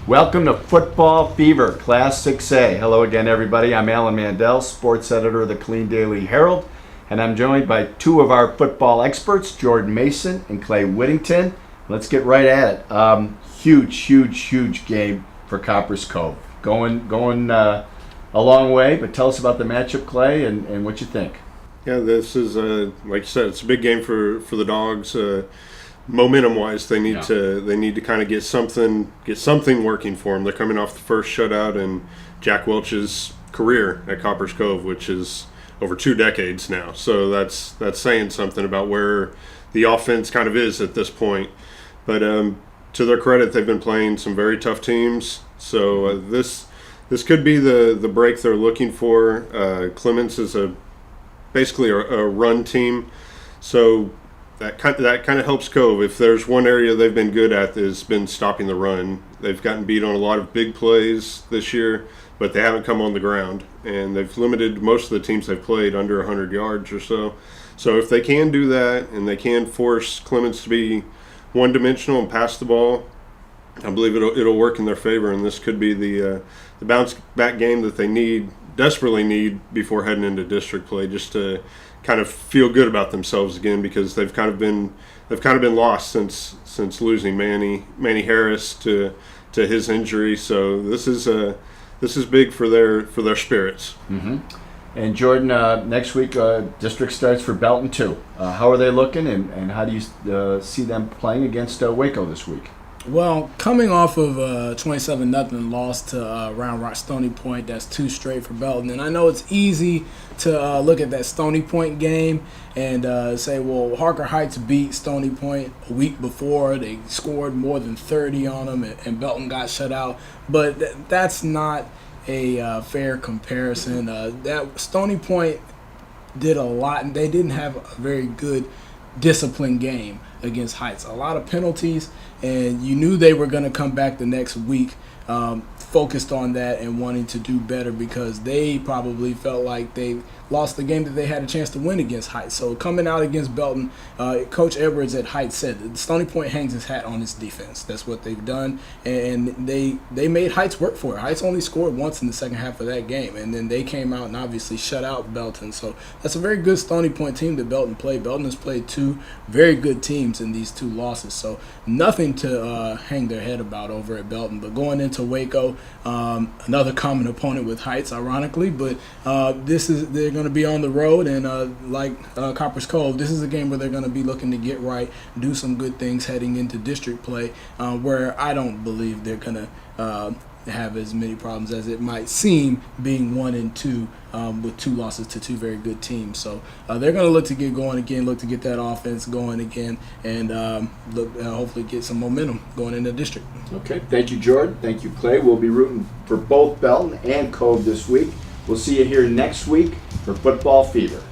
Welcome to Football Fever, Class 6A. Hello again, everybody. I'm Alan Mandel, sports editor of the Killeen Daily Herald, and I'm joined by two of our football experts, Jordan Mason and Clay Whittington. Let's get right at it. Huge game for Copperas Cove. Going a long way, but tell us about the matchup, Clay, and what you think. Yeah, this is like you said, it's a big game for the Dogs. Momentum-wise, they need to kind of get something working for them. They're coming off the first shutout in Jack Welch's career at Copperas Cove, which is over 2 decades now. So that's saying something about where the offense kind of is at this point. But to their credit, they've been playing some very tough teams. So this could be the break they're looking for. Clements is basically a run team, so that kind of helps Cove. If there's one area they've been good at, has been stopping the run. They've gotten beat on a lot of big plays this year, but they haven't come on the ground, and they've limited most of the teams they've played under 100 yards or so. So if they can do that and they can force Clements to be one-dimensional and pass the ball, I believe it'll work in their favor, and this could be the bounce-back game that they desperately need before heading into district play, just to kind of feel good about themselves again, because they've kind of been lost since losing Manny Harris to his injury. So this is big for their spirits. Mm-hmm. And Jordan, next week district starts for Belton too. How are they looking, and how do you see them playing against Waco this week? Well, coming off of a 27-0 loss to Round Rock Stony Point, that's 2 straight for Belton. And I know it's easy to look at that Stony Point game and say, well, Harker Heights beat Stony Point a week before. They scored more than 30 on them, and Belton got shut out. But that's not a fair comparison. That Stony Point did a lot, and they didn't have a very good disciplined game against Heights. A lot of penalties, and you knew they were going to come back the next week focused on that and wanting to do better, because they probably felt like they lost the game that they had a chance to win against Heights. So coming out against Belton, Coach Edwards at Heights said Stony Point hangs his hat on its defense. That's what they've done, and they made Heights work for it. Heights only scored once in the second half of that game, and then they came out and obviously shut out Belton. So that's a very good Stony Point team that Belton played. Belton has played 2 very good teams in these 2 losses, so nothing to hang their head about over at Belton. But going into Waco, another common opponent with Heights, ironically, but they're going to be on the road, and like Copperas Cove, this is a game where they're going to be looking to get right, do some good things heading into district play, where I don't believe they're going to have as many problems as it might seem, being 1-2 with 2 losses to 2 very good teams. So they're going to look to get going again, look to get that offense going again, and hopefully get some momentum going into district. Okay, thank you, Jordan. Thank you, Clay. We'll be rooting for both Belton and Cove this week. We'll see you here next week for Football Fever.